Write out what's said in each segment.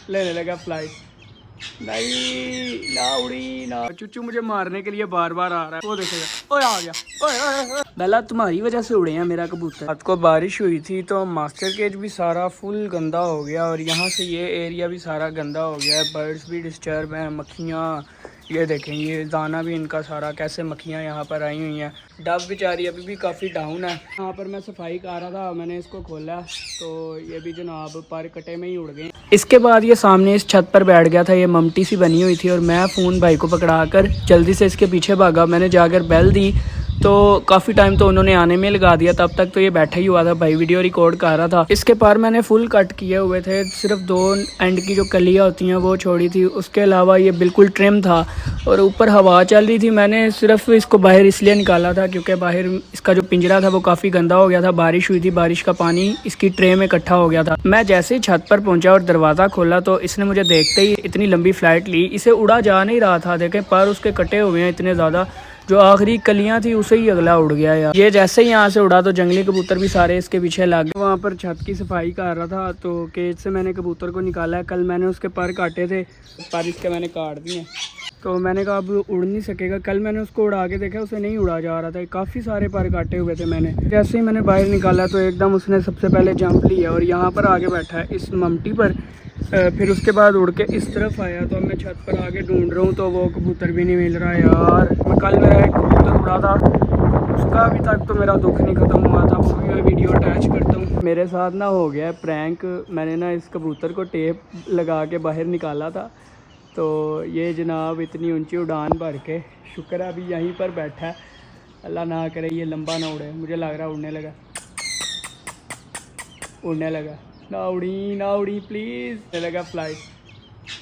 लेने लगा फ्लाइट। नहीं ना उड़ी ना। चुच्चू मुझे मारने के लिए बार बार आ रहा है, वो देखेगा। ओए आ गया। ओए ओए ओए। बेला तुम्हारी वजह से उड़े हैं मेरा कबूतर। रात को बारिश हुई थी तो मास्टर केज भी सारा फुल गंदा हो गया और यहाँ से ये एरिया भी सारा गंदा हो गया है। बर्ड्स भी डिस्टर्ब हैं, मक्खियाँ ये देखें, ये दाना भी इनका सारा कैसे मक्खियाँ यहाँ पर आई हुई हैं। डब बेचारी अभी भी काफ़ी डाउन है। यहाँ पर मैं सफाई कर रहा था, मैंने इसको खोला तो ये भी जनाब पर कटे में ही उड़ गए। इसके बाद ये सामने इस छत पर बैठ गया था, ये ममटी सी बनी हुई थी और मैं फ़ोन भाई को पकड़ाकर जल्दी से इसके पीछे भागा। मैंने जाकर बेल दी तो काफ़ी टाइम तो उन्होंने आने में लगा दिया, तब तक तो ये बैठा ही हुआ था, भाई वीडियो रिकॉर्ड कर रहा था। इसके पर मैंने फुल कट किए हुए थे, सिर्फ 2 एंड की जो कलियाँ होती हैं वो छोड़ी थी, उसके अलावा ये बिल्कुल ट्रिम था और ऊपर हवा चल रही थी। मैंने सिर्फ इसको बाहर इसलिए निकाला था क्योंकि बाहर इसका जो पिंजरा था वो काफ़ी गंदा हो गया था, बारिश हुई थी, बारिश का पानी इसकी ट्रे में इकट्ठा हो गया था। मैं जैसे ही छत पर पहुंचा और दरवाज़ा खोला तो इसने मुझे देखते ही इतनी लंबी फ्लाइट ली, इसे उड़ा जा नहीं रहा था। देखें पर उसके कटे हुए हैं इतने ज़्यादा, जो आखिरी कलियां थी उसे ही अगला उड़ गया यार। ये जैसे ही यहाँ से उड़ा तो जंगली कबूतर भी सारे इसके पीछे लग गए। वहाँ पर छत की सफाई कर रहा था तो केज से मैंने कबूतर को निकाला है। कल मैंने उसके पर काटे थे, पर इसके मैंने काट दिए तो मैंने कहा अब उड़ नहीं सकेगा। कल मैंने उसको उड़ा के देखा, उसे नहीं उड़ा जा रहा था, काफ़ी सारे पर काटे हुए थे मैंने। जैसे ही मैंने बाहर निकाला तो एकदम उसने सबसे पहले जंप लिया और यहाँ पर आके बैठा है इस ममटी पर। फिर उसके बाद उड़ के इस तरफ आया तो अब मैं छत पर आके ढूंढ रहा हूँ तो वो कबूतर भी नहीं मिल रहा यार। मैं कल मेरा एक कबूतर उड़ा था, उसका अभी तक तो मेरा दुख नहीं ख़त्म हुआ था, वो भी मैं वीडियो अटैच करता हूँ। मेरे साथ ना हो गया प्रैंक, मैंने ना इस कबूतर को टेप लगा के बाहर निकाला था तो ये जनाब इतनी ऊंची उड़ान भर के, शुक्र है अभी यहीं पर बैठा है, अल्लाह ना करे ये लंबा ना उड़े। मुझे लग रहा है उड़ने लगा, उड़ने लगा। ना उड़ी प्लीज़। लगा फ्लाइट,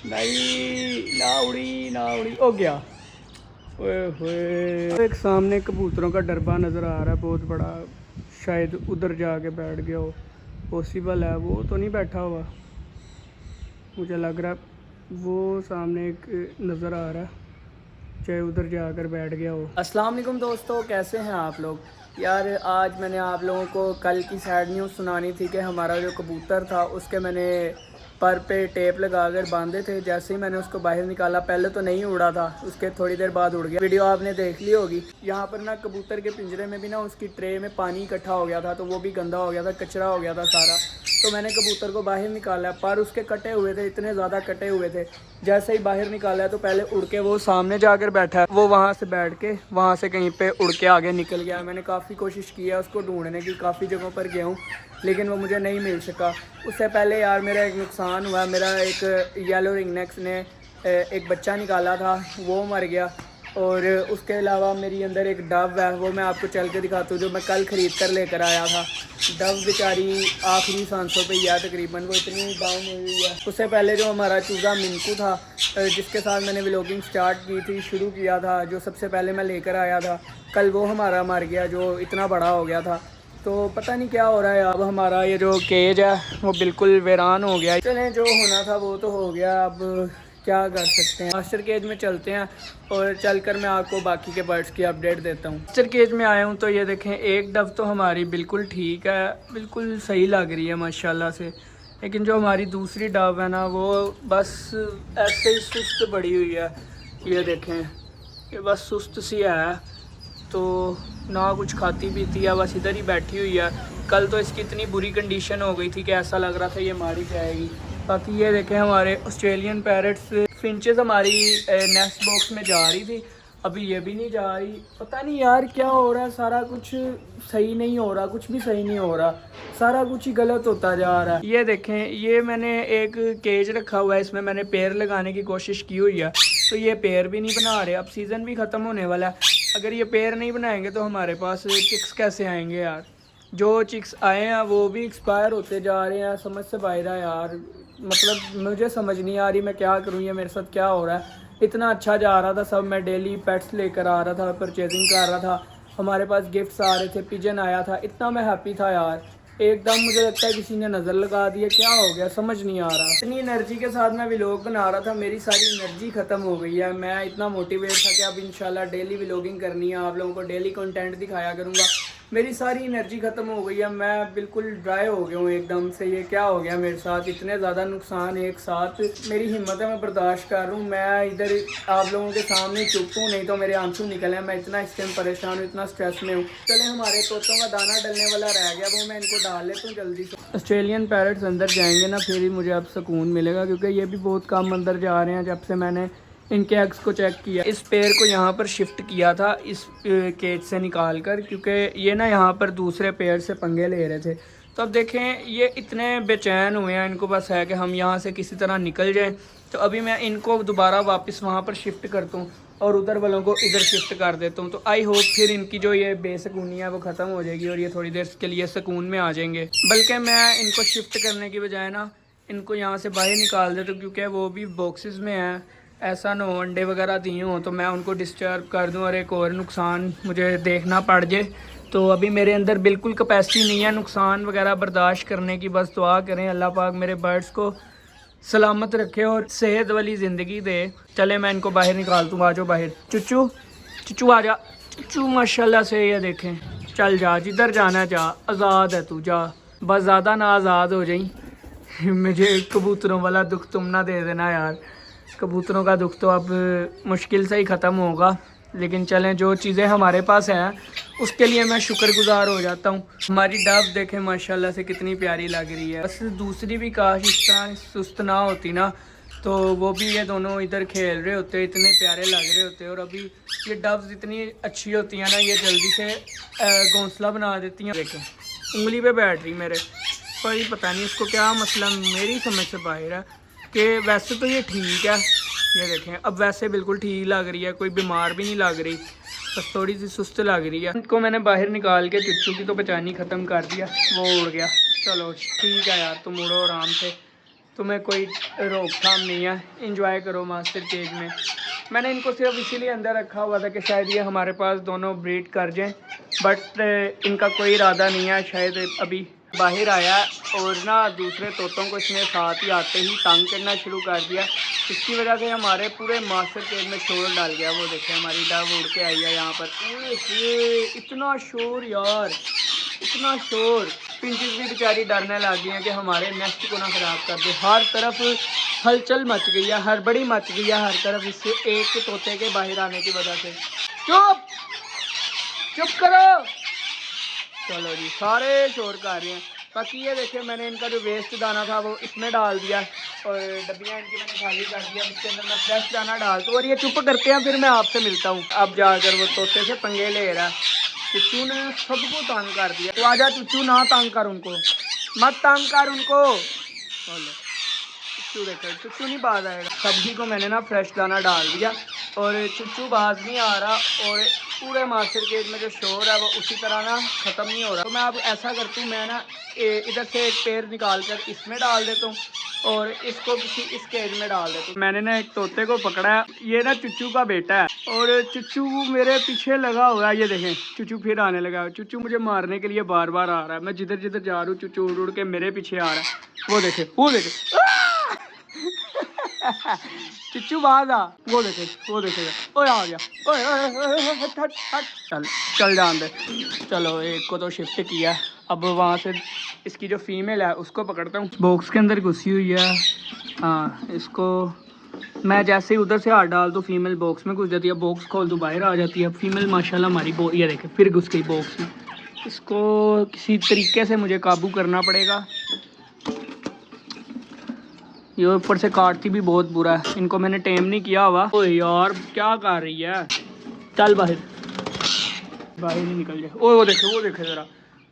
नहीं ना उड़ी हो गया। ओए होए, एक सामने कबूतरों का डरबा नज़र आ रहा है बहुत बड़ा, शायद उधर जाके बैठ गया हो, पॉसिबल है। वो तो नहीं बैठा हुआ, मुझे लग रहा है वो सामने एक नज़र आ रहा है, चाहे उधर जाकर बैठ गया हो। अस्सलाम वालेकुम दोस्तों, कैसे हैं आप लोग यार। आज मैंने आप लोगों को कल की सैड न्यूज़ सुनानी थी कि हमारा जो कबूतर था उसके मैंने पर पे टेप लगा कर बांधे थे। जैसे ही मैंने उसको बाहर निकाला, पहले तो नहीं उड़ा था, उसके थोड़ी देर बाद उड़ गया। वीडियो आपने देख ली होगी। यहाँ पर ना कबूतर के पिंजरे में भी ना उसकी ट्रे में पानी इकट्ठा हो गया था तो वो भी गंदा हो गया था, कचरा हो गया था सारा। तो मैंने कबूतर को बाहर निकाला, पर उसके कटे हुए थे, इतने ज़्यादा कटे हुए थे। जैसे ही बाहर निकाला तो पहले उड़ के वो सामने जाकर बैठा है, वो वहाँ से बैठ के वहाँ से कहीं पे उड़ के आगे निकल गया। मैंने काफ़ी कोशिश की है उसको ढूंढने की, काफ़ी जगहों पर गया हूँ लेकिन वो मुझे नहीं मिल सका। उससे पहले यार मेरा एक नुकसान हुआ, मेरा एक येलो रिंगनेक्स ने एक बच्चा निकाला था, वो मर गया। और उसके अलावा मेरी अंदर एक डव है, वो मैं आपको चल के दिखाता हूँ, जो मैं कल ख़रीद कर लेकर आया था। डव बेचारी आखिरी सांसों पे ही है तकरीबन, वो इतनी डाउन हुई है। उससे पहले जो हमारा चूज़ा मिनकू था, जिसके साथ मैंने व्लॉगिंग स्टार्ट की थी, शुरू किया था, जो सबसे पहले मैं लेकर आया था, कल वो हमारा मर गया, जो इतना बड़ा हो गया था। तो पता नहीं क्या हो रहा है। अब हमारा ये जो केज है वो बिल्कुल वीरान हो गया। चलें, जो होना था वो तो हो गया, अब क्या कर सकते हैं। मास्टर केज में चलते हैं और चलकर मैं आपको बाकी के बर्ड्स की अपडेट देता हूँ। मास्टर केज में आया हूँ तो ये देखें, एक डव तो हमारी बिल्कुल ठीक है, बिल्कुल सही लग रही है माशाल्लाह से। लेकिन जो हमारी दूसरी डव है ना, वो बस ऐसे ही सुस्त पड़ी हुई है। ये देखें, ये बस सुस्त सी है, तो ना कुछ खाती पीती है, बस इधर ही बैठी हुई है। कल तो इसकी इतनी बुरी कंडीशन हो गई थी कि ऐसा लग रहा था ये मारी जाएगी। बाकी ये देखें, हमारे ऑस्ट्रेलियन पैरट्स फिंचेस हमारी नेस्ट बॉक्स में जा रही थी, अभी ये भी नहीं जा रही। पता नहीं यार क्या हो रहा है, सारा कुछ सही नहीं हो रहा, कुछ भी सही नहीं हो रहा, सारा कुछ ही गलत होता जा रहा है। ये देखें, ये मैंने एक केज रखा हुआ है, इसमें मैंने पेड़ लगाने की कोशिश की हुई है, तो ये पेड़ भी नहीं बना रहे। अब सीज़न भी ख़त्म होने वाला है, अगर ये पेड़ नहीं बनाएंगे तो हमारे पास चिक्स कैसे आएंगे यार। जो चिक्स आए हैं वो भी एक्सपायर होते जा रहे हैं, समझ से बाहर है यार। मतलब मुझे समझ नहीं आ रही मैं क्या करूँ, ये मेरे साथ क्या हो रहा है। इतना अच्छा जा रहा था सब, मैं डेली पेट्स लेकर आ रहा था, परचेजिंग कर रहा था, हमारे पास गिफ्ट्स आ रहे थे, पिजन आया था, इतना मैं हैप्पी था यार। एकदम मुझे लगता है किसी ने नज़र लगा दी है, क्या हो गया समझ नहीं आ रहा। इतनी एनर्जी के साथ मैं व्लॉग बना रहा था, मेरी सारी एनर्जी ख़त्म हो गई है। मैं इतना मोटिवेट था कि अब इंशाल्लाह डेली व्लॉगिंग करनी है, आप लोगों को डेली कंटेंट दिखाया करूँगा। मेरी सारी एनर्जी ख़त्म हो गई है, मैं बिल्कुल ड्राई हो गया हूँ एकदम से। ये क्या हो गया मेरे साथ, इतने ज़्यादा नुकसान एक साथ। मेरी हिम्मत है, मैं बर्दाश्त कर रहा हूँ। मैं इधर आप लोगों के सामने चुप हूँ, नहीं तो मेरे आंसू निकले हैं। मैं इतना इस टाइम परेशान हूँ, इतना स्ट्रेस में हूँ। चले हमारे तोतों का दाना डलने वाला रह गया, वो मैं इनको डाल लेता हूँ जल्दी से। ऑस्ट्रेलियन पैरट्स अंदर जाएंगे ना, फिर ही मुझे अब सुकून मिलेगा, क्योंकि ये भी बहुत कम अंदर जा रहे हैं जब से मैंने इनके एग्स को चेक किया। इस पेड़ को यहाँ पर शिफ्ट किया था इस केज से निकाल कर, क्योंकि ये ना यहाँ पर दूसरे पेड़ से पंगे ले रहे थे। तो अब देखें ये इतने बेचैन हुए हैं, इनको बस है कि हम यहाँ से किसी तरह निकल जाएं। तो अभी मैं इनको दोबारा वापस वहाँ पर शिफ्ट करता हूँ और उधर वालों को इधर शिफ्ट कर देता हूँ। तो आई होप फिर इनकी जो ये बेसकूनी है वो ख़त्म हो जाएगी और ये थोड़ी देर के लिए सुकून में आ जाएंगे। बल्कि मैं इनको शिफ्ट करने की बजाय ना इनको यहाँ से बाहर निकाल देता हूँ, क्योंकि वो भी बॉक्सेस में हैं। ऐसा ना हो अंडे वगैरह दिए हों तो मैं उनको डिस्टर्ब कर दूं और एक और नुकसान मुझे देखना पड़ जाए। तो अभी मेरे अंदर बिल्कुल कैपेसिटी नहीं है नुकसान वगैरह बर्दाश्त करने की। बस दुआ करें अल्लाह पाक मेरे बर्ड्स को सलामत रखे और सेहत वाली ज़िंदगी दे। चले मैं इनको बाहर निकाल दूँ। आ जाओ बाहर, चुच्चू चुच्चू आ जा। चुच्चू माशाल्लाह से ये देखें, चल जा जिधर जाना जा, आज़ाद है तू, जा बस ज़्यादा ना आज़ाद हो जाई। मुझे कबूतरों वाला दुख तुम ना दे देना यार। कबूतरों का दुख तो अब मुश्किल से ही ख़त्म होगा, लेकिन चलें जो चीज़ें हमारे पास हैं उसके लिए मैं शुक्रगुजार हो जाता हूँ। हमारी डव देखें माशाल्लाह से कितनी प्यारी लग रही है। बस दूसरी भी काश इस तरह सुस्त ना होती ना, तो वो भी ये दोनों इधर खेल रहे होते, इतने प्यारे लग रहे होते। और अभी ये डव्स इतनी अच्छी होती हैं ना, ये जल्दी से घोंसला बना देती हैं। देखें उंगली पे बैठ रही मेरे, कोई पता नहीं इसको क्या मसला, मेरी समझ से बाहर है। कि वैसे तो ये ठीक है, ये देखें अब वैसे बिल्कुल ठीक लग रही है, कोई बीमार भी नहीं लग रही, बस थोड़ी सी सुस्त लग रही है। इनको मैंने बाहर निकाल के चुच्चू की तो पहचानी ख़त्म कर दिया, वो उड़ गया। चलो ठीक है यार, तुम उड़ो आराम से, तुम्हें कोई रोकथाम नहीं है, इंजॉय करो मास्टर केज में। मैंने इनको सिर्फ इसीलिए अंदर रखा हुआ था कि शायद ये हमारे पास दोनों ब्रीड कर जाएं, बट इनका कोई इरादा नहीं है। शायद अभी बाहर आया और ना दूसरे तोतों को इसने साथ ही आते ही तंग करना शुरू कर दिया। इसकी वजह से हमारे पूरे मास्टर केज में शोर डाल गया। वो देखे हमारी डव उड़ के आई है यहाँ पर। इतना शोर यार, इतना शोर। पिंचेस भी बेचारी डरने लग गई हैं कि हमारे नेस्ट को ना ख़राब कर दे। हर तरफ हलचल मच गई है, हड़बड़ी मच गई है हर तरफ, इससे एक तोते के बाहर आने की वजह से। चुप चुप करो। चलो जी, सारे शोर कर रहे हैं। बाकी ये देखिए मैंने इनका जो वेस्ट दाना था वो इसमें डाल दिया और डब्बियाँ इनकी मैंने खाली कर दिया। इसके अंदर मैं फ्रेश दाना डालता हूँ और ये चुप करते हैं। फिर मैं आपसे मिलता हूँ। अब जाकर वो तोते से पंगे ले रहा है। चुच्चू ने सबको तंग कर दिया। तो आजा चुच्चू, ना तंग कर उनको, मत तंग कर उनको। चलो चुच्चू देखो, चुच्चू नहीं बाज आएगा। सब्जी को मैंने ना फ्रेश दाना डाल दिया और चुच्चू बाज नहीं आ रहा और पूरे मास्टर केज में जो शोर है वो उसी तरह ना ख़त्म नहीं हो रहा। तो मैं अब ऐसा करती हूँ, मैं ना इधर से एक पेड़ निकाल कर इसमें डाल देता हूँ और इसको किसी इस केज में डाल देता हूँ। मैंने ना एक तोते को पकड़ा है, ये ना चुच्चू का बेटा है और चुच्चू मेरे पीछे लगा हुआ है। ये देखें चुच्चू फिर आने लगा है। चुच्चू मुझे मारने के लिए बार बार आ रहा है। मैं जिधर जिधर जा रहा हूँ चुच्चू उड़ उड़ के मेरे पीछे आ रहा है। वो देखे, वो देखे चुच्चू बाज आ, वो देखे, वो देखेगा। ओए आ गया, ओए हट हट हट। चल चल जान दे। चलो एक को तो शिफ्ट किया, अब वहाँ से इसकी जो फीमेल है उसको पकड़ता हूँ। बॉक्स के अंदर घुसी हुई है। हाँ, इसको मैं जैसे ही उधर से हाथ डाल दूँ फीमेल बॉक्स में घुस जाती है, बॉक्स खोल दूँ बाहर आ जाती है। फीमेल माशाल्लाह हमारी ये देखे फिर घुस गई बॉक्स में। इसको किसी तरीके से मुझे काबू करना पड़ेगा। ये ऊपर से काटती भी बहुत बुरा है। इनको मैंने टेम नहीं किया हुआ। ओए यार क्या कर रही है, चल बाहर, बाहर नहीं निकल जाए। ओए वो देखे ज़रा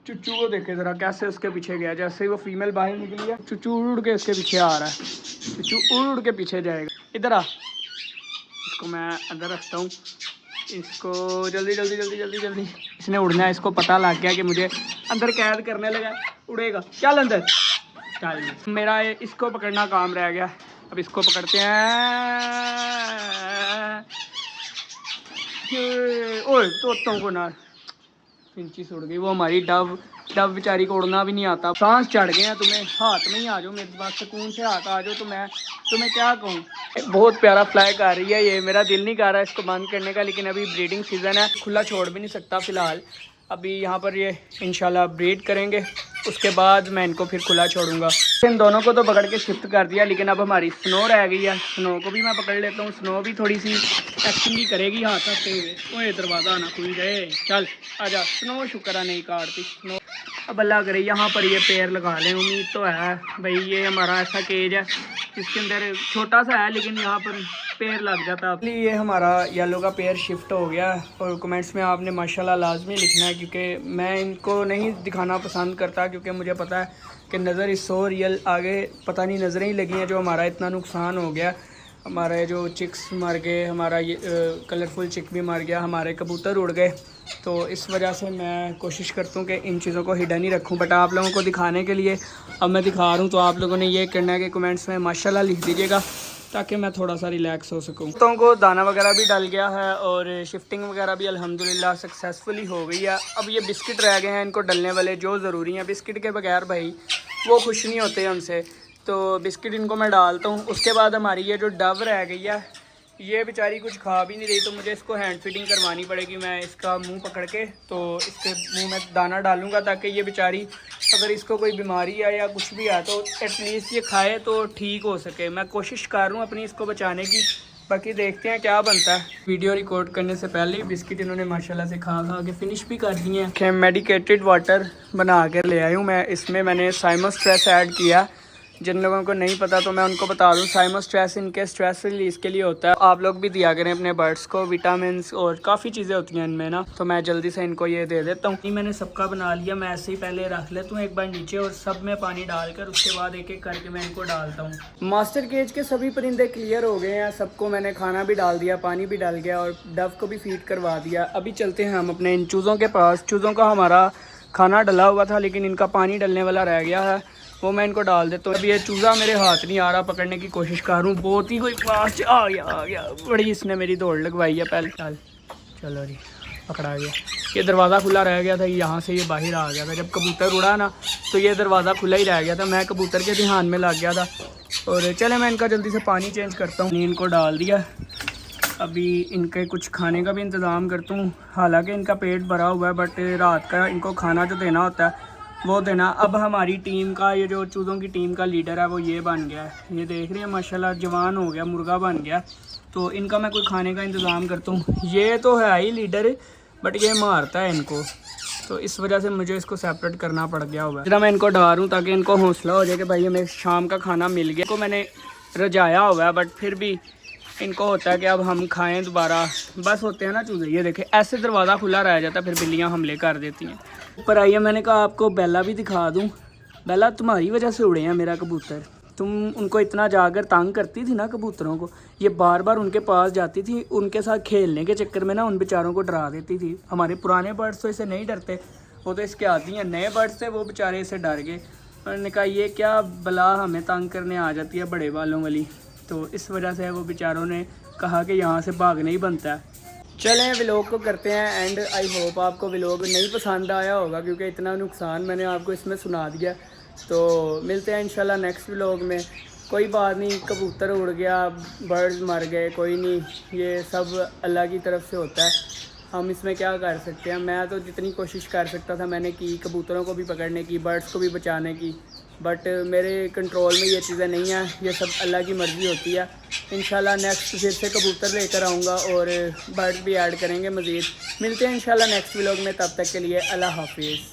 चुच्चू को देखे ज़रा कैसे उसके पीछे गया। जैसे ही वो फीमेल बाहर निकली है चुच्चू उड़ के उसके पीछे आ रहा है। चुच्चू उड़ के पीछे जाएगा। इधर आ, इसको मैं अंदर रखता हूँ। इसको जल्दी जल्दी जल्दी जल्दी जल्दी, इसने उड़ना है। इसको पता लग गया कि मुझे अंदर कैद करने लगा, उड़ेगा। चल अंदर चल। मेरा इसको पकड़ना काम रह गया, अब इसको पकड़ते हैं। ओए तोतों को ना पिंची उड़ गई। वो हमारी डव बेचारी को उड़ना भी नहीं आता। सांस चढ़ गए हैं तुम्हें, हाथ में ही आ जाओ मेरे पास, सुकून से हाथ आ जाओ। तो मैं तुम्हें क्या कहूँ, बहुत प्यारा फ्लाई कर रही है ये। मेरा दिल नहीं कर रहा इसको बंद करने का, लेकिन अभी ब्रीडिंग सीजन है, खुला छोड़ भी नहीं सकता फ़िलहाल। अभी यहाँ पर ये इंशाल्लाह ब्रीड करेंगे, उसके बाद मैं इनको फिर खुला छोड़ूंगा। इन दोनों को तो पकड़ के शिफ्ट कर दिया, लेकिन अब हमारी स्नो रह गई है। स्नो को भी मैं पकड़ लेता हूँ, स्नो भी थोड़ी सी एक्टिंग ही करेगी हाथ आते हुए। ओए दरवाज़ा ना खुल जाए, चल आजा। स्नो शुक्र नहीं काटती स्नो। अब अल्लाह करे यहाँ पर ये पेड़ लगा लें, उम्मीद तो है भाई। ये हमारा ऐसा केज है जिसके अंदर छोटा सा है, लेकिन यहाँ पर पेड़ लग जाता है। इसलिए ये हमारा येलो का पेड़ शिफ्ट हो गया। और कमेंट्स में आपने माशाल्लाह लाजमी लिखना है, क्योंकि मैं इनको नहीं दिखाना पसंद करता, क्योंकि मुझे पता है कि नज़र इस सो रियल आगे पता नहीं नज़रें ही लगी हैं जो हमारा इतना नुकसान हो गया। हमारे जो चिक्स मर गए, हमारा ये कलरफुल चिक भी मर गया, हमारे कबूतर उड़ गए। तो इस वजह से मैं कोशिश करता हूँ कि इन चीज़ों को हिडन ही रखूँ, बट आप लोगों को दिखाने के लिए अब मैं दिखा रहा हूँ। तो आप लोगों ने ये करना है कि कमेंट्स में माशाल्लाह लिख दीजिएगा, ताकि मैं थोड़ा सा रिलैक्स हो सकूँ। कुत्तों को दाना वगैरह भी डल गया है और शिफ्टिंग वगैरह भी अल्हम्दुलिल्लाह सक्सेसफुली हो गई है। अब ये बिस्किट रह गए हैं इनको डलने वाले, जो ज़रूरी हैं। बिस्किट के बगैर भाई वो खुश नहीं होते हमसे, तो बिस्किट इनको मैं डालता हूँ। उसके बाद हमारी ये जो डव रह गई है, ये बेचारी कुछ खा भी नहीं रही, तो मुझे इसको हैंड फीडिंग करवानी पड़ेगी। मैं इसका मुंह पकड़ के तो इसके मुंह में दाना डालूंगा, ताकि ये बेचारी अगर इसको कोई बीमारी है या कुछ भी है तो एटलीस्ट ये खाए तो ठीक हो सके। मैं कोशिश कर रहा हूँ अपनी इसको बचाने की, बाकी देखते हैं क्या बनता है। वीडियो रिकॉर्ड करने से पहले ही बिस्किट इन्होंने माशाल्लाह से खा के फिनिश भी कर दिए हैं। मेडिकेटेड वाटर बना कर ले आई हूँ मैं। इसमें मैंने साइमोस्ट्रेस ऐड किया। जिन लोगों को नहीं पता तो मैं उनको बता दूं, साइमोस्ट्रेस इनके स्ट्रेस रिलीज के लिए होता है। आप लोग भी दिया करें अपने बर्ड्स को, विटामिन और काफ़ी चीज़ें होती हैं इनमें ना। तो मैं जल्दी से इनको ये दे देता हूँ। मैंने सबका बना लिया, मैं ऐसे ही पहले रख लेता हूँ एक बार नीचे, और सब में पानी डालकर उसके बाद एक एक करके मैं इनको डालता हूँ। मास्टर केज के सभी परिंदे क्लियर हो गए हैं, सबको मैंने खाना भी डाल दिया, पानी भी डाल गया और डव को भी फीड करवा दिया। अभी चलते हैं हम अपने इन चूज़ों के पास। चूज़ों का हमारा खाना डला हुआ था, लेकिन इनका पानी डलने वाला रह गया है, वो मैं इनको डाल देता हूँ। अभी ये चूज़ा मेरे हाथ नहीं आ रहा, पकड़ने की कोशिश कर रहा हूँ, बहुत ही कोई पास आ गया बड़ी इसने मेरी दौड़ लगवाई है पहले। चलो जी, पकड़ा गया। ये दरवाज़ा खुला रह गया था, यहाँ से ये बाहर आ गया था। जब कबूतर उड़ा ना तो ये दरवाज़ा खुला ही रह गया था, मैं कबूतर के ध्यान में लग गया था। और चले मैं इनका जल्दी से पानी चेंज करता हूँ। इनको डाल दिया, अभी इनके कुछ खाने का भी इंतज़ाम करता हूँ। हालांकि इनका पेट भरा हुआ है, बट रात का इनको खाना जो देना होता है वो देना। अब हमारी टीम का, ये जो चूज़ों की टीम का लीडर है वो ये बन गया है। ये देख रही है माशाल्लाह जवान हो गया, मुर्गा बन गया। तो इनका मैं कोई खाने का इंतज़ाम करता हूँ। ये तो है ही लीडर, बट ये मारता है इनको, तो इस वजह से मुझे इसको सेपरेट करना पड़ गया हुआ है। जरा मैं इनको डाल दूँ ताकि इनको हौसला हो जाए कि भाई हमें शाम का खाना मिल गया। इनको मैंने रजाया हुआ है, बट फिर भी इनको होता है कि अब हम खाएं दोबारा। बस होते हैं ना चूज़े, ये देखें ऐसे दरवाज़ा खुला रह जाता है, फिर बिल्लियाँ हमले कर देती हैं। ऊपर आइए, मैंने कहा आपको बेला भी दिखा दूं। बेला तुम्हारी वजह से उड़े हैं मेरा कबूतर। तुम उनको इतना जाकर तंग करती थी ना कबूतरों को, ये बार बार उनके पास जाती थी, उनके साथ खेलने के चक्कर में ना उन बेचारों को डरा देती थी। हमारे पुराने बर्ड्स तो इसे नहीं डरते, वो तो इसके आती हैं। नए बर्ड्स थे वो बेचारे इसे डर गए। उन्होंने कहा ये क्या बला हमें तंग करने आ जाती है बड़े वालों वाली। तो इस वजह से वो बेचारों ने कहा कि यहाँ से भागना ही बनता है। चलें व्लॉग को करते हैं एंड। आई होप आपको व्लॉग नहीं पसंद आया होगा, क्योंकि इतना नुकसान मैंने आपको इसमें सुना दिया। तो मिलते हैं इंशाल्लाह नेक्स्ट व्लॉग में। कोई बात नहीं, कबूतर उड़ गया, बर्ड्स मर गए, कोई नहीं, ये सब अल्लाह की तरफ से होता है। हम इसमें क्या कर सकते हैं। मैं तो जितनी कोशिश कर सकता था मैंने की, कबूतरों को भी पकड़ने की, बर्ड्स को भी बचाने की, बट मेरे कंट्रोल में ये चीज़ें नहीं हैं। ये सब अल्लाह की मर्ज़ी होती है। इंशाल्लाह नेक्स्ट फिर से कबूतर लेकर आऊँगा और बर्ड्स भी ऐड करेंगे मज़ीद। मिलते हैं इंशाल्लाह नेक्स्ट व्लॉग में, तब तक के लिए अल्लाह हाफिज़।